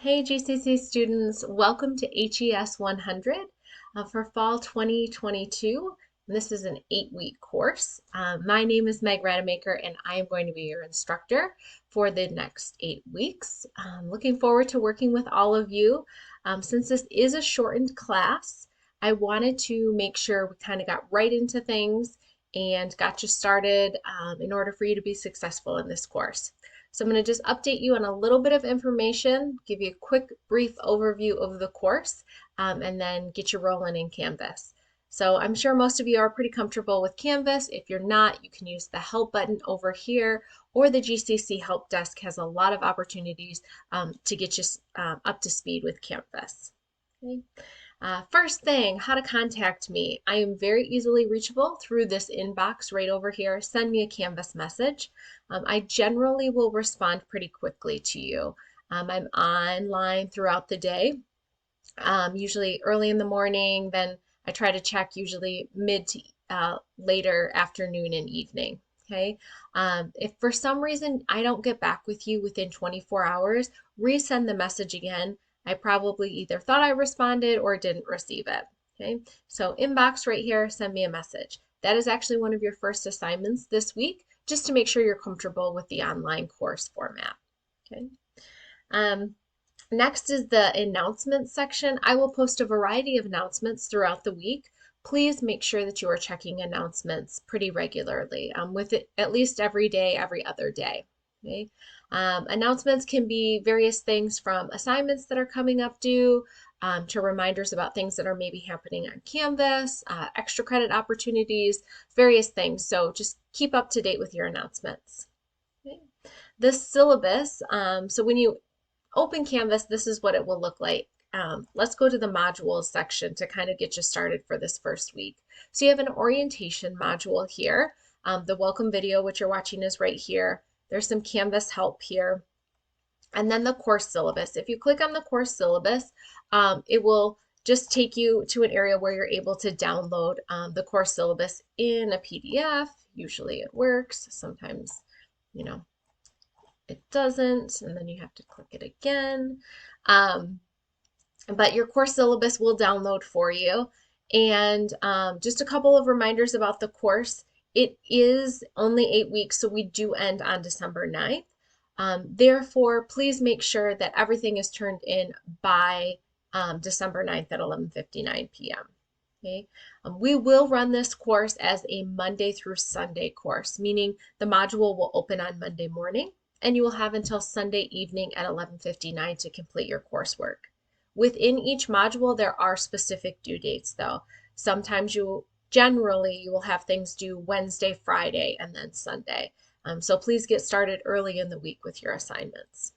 Hey GCC students, welcome to HES 100 for fall 2022. And this is an 8-week course. My name is Meg Rademacher and I am going to be your instructor for the next 8 weeks. I'm looking forward to working with all of you. Since this is a shortened class, I wanted to make sure we kind of got right into things and got you started in order for you to be successful in this course. So I'm going to just update you on a little bit of information, give you a quick brief overview of the course, and then get you rolling in Canvas. So I'm sure most of you are pretty comfortable with Canvas. If you're not, you can use the help button over here, or the GCC help desk has a lot of opportunities to get you up to speed with Canvas. Okay. First thing, how to contact me. I am very easily reachable through this inbox right over here. Send me a Canvas message. I generally will respond pretty quickly to you. I'm online throughout the day, usually early in the morning, then I try to check usually mid to later afternoon and evening. Okay. If for some reason I don't get back with you within 24 hours, resend the message again. I probably either thought I responded or didn't receive it. Okay, so inbox right here, send me a message. That is actually one of your first assignments this week, just to make sure you're comfortable with the online course format. Okay. Next is the announcements section. I will post a variety of announcements throughout the week. Please make sure that you are checking announcements pretty regularly, with it at least every day, every other day. Okay. Announcements can be various things from assignments that are coming up due to reminders about things that are maybe happening on Canvas, extra credit opportunities, various things. So just keep up to date with your announcements. Okay. The syllabus, so when you open Canvas, this is what it will look like. Let's go to the modules section to kind of get you started for this first week. So you have an orientation module here. The welcome video, which you're watching, is right here. There's some Canvas help here. And then the course syllabus. If you click on the course syllabus, it will just take you to an area where you're able to download the course syllabus in a PDF. Usually it works. Sometimes, it doesn't, and then you have to click it again. But your course syllabus will download for you. And just a couple of reminders about the course. It is only 8 weeks, so we do end on December 9th. Therefore, please make sure that everything is turned in by December 9th at 11:59 p.m. Okay. We will run this course as a Monday through Sunday course, meaning the module will open on Monday morning, and you will have until Sunday evening at 11:59 to complete your coursework. Within each module, there are specific due dates, though. Sometimes generally, you will have things due Wednesday, Friday, and then Sunday. So please get started early in the week with your assignments.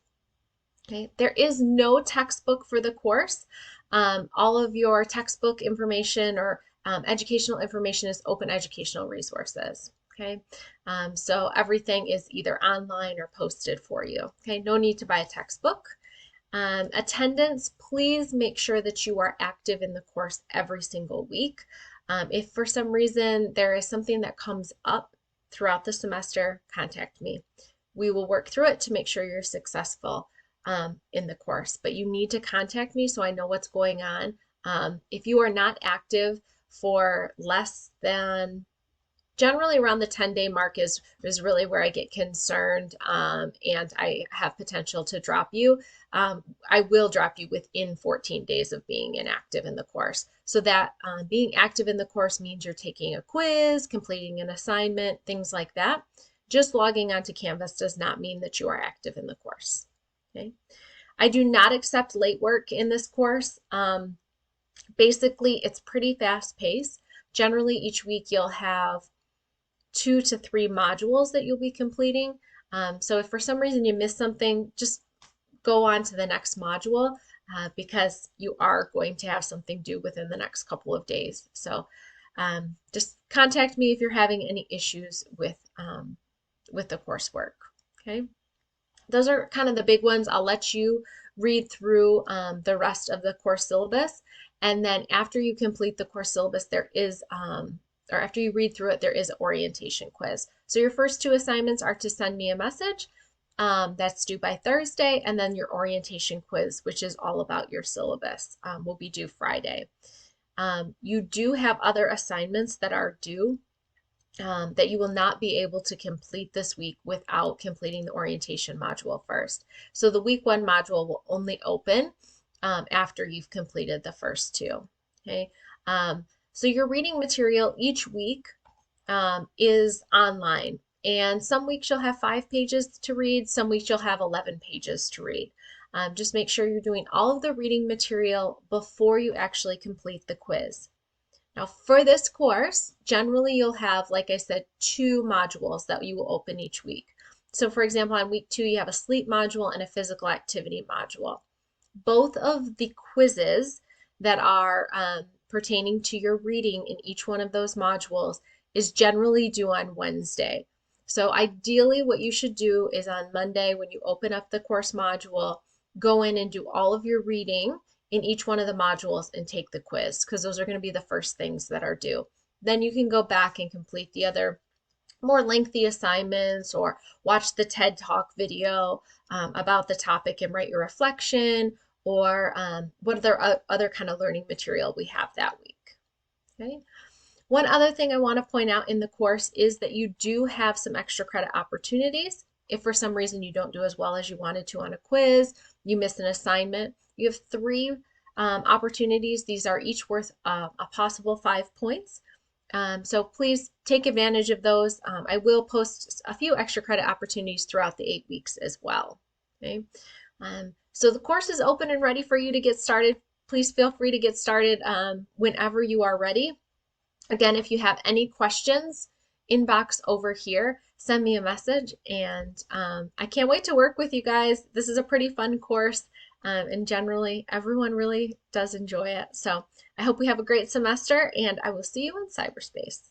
Okay, there is no textbook for the course. All of your textbook information or educational information is open educational resources. Okay, so everything is either online or posted for you. Okay, no need to buy a textbook. Attendance, please make sure that you are active in the course every single week. If for some reason there is something that comes up throughout the semester, contact me. We will work through it to make sure you're successful in the course, but you need to contact me so I know what's going on. If you are not active for less than, generally around the 10-day mark is really where I get concerned, and I have potential to drop you. I will drop you within 14 days of being inactive in the course. So that being active in the course means you're taking a quiz, completing an assignment, things like that. Just logging onto Canvas does not mean that you are active in the course. Okay. I do not accept late work in this course. Basically, it's pretty fast paced. Generally, each week you'll have 2 to 3 modules that you'll be completing. So if for some reason you miss something, just go on to the next module because you are going to have something due within the next couple of days. So just contact me if you're having any issues with the coursework. Okay, those are kind of the big ones. I'll let you read through the rest of the course syllabus, and then after you complete the course syllabus, there is or after you read through it, there is an orientation quiz. So your first 2 assignments are to send me a message, That's due by Thursday, and then your orientation quiz, which is all about your syllabus, will be due Friday. You do have other assignments that are due that you will not be able to complete this week without completing the orientation module first. So the week one module will only open after you've completed the first two. Okay. So your reading material each week is online. And some weeks you'll have 5 pages to read, some weeks you'll have 11 pages to read. Just make sure you're doing all of the reading material before you actually complete the quiz. Now, for this course, generally you'll have, like I said, 2 modules that you will open each week. So, for example, on week 2, you have a sleep module and a physical activity module. Both of the quizzes that are pertaining to your reading in each one of those modules is generally due on Wednesday. So ideally what you should do is on Monday when you open up the course module, go in and do all of your reading in each one of the modules and take the quiz because those are going to be the first things that are due. Then you can go back and complete the other more lengthy assignments or watch the TED Talk video about the topic and write your reflection or what other kind of learning material we have that week. Okay. One other thing I want to point out in the course is that you do have some extra credit opportunities. If for some reason you don't do as well as you wanted to on a quiz, you miss an assignment, you have 3 opportunities. These are each worth a possible 5 points. So please take advantage of those. I will post a few extra credit opportunities throughout the 8 weeks as well. Okay. So the course is open and ready for you to get started. Please feel free to get started whenever you are ready. Again, if you have any questions, inbox over here, send me a message, and I can't wait to work with you guys. This is a pretty fun course, and generally everyone really does enjoy it. So I hope we have a great semester, and I will see you in cyberspace.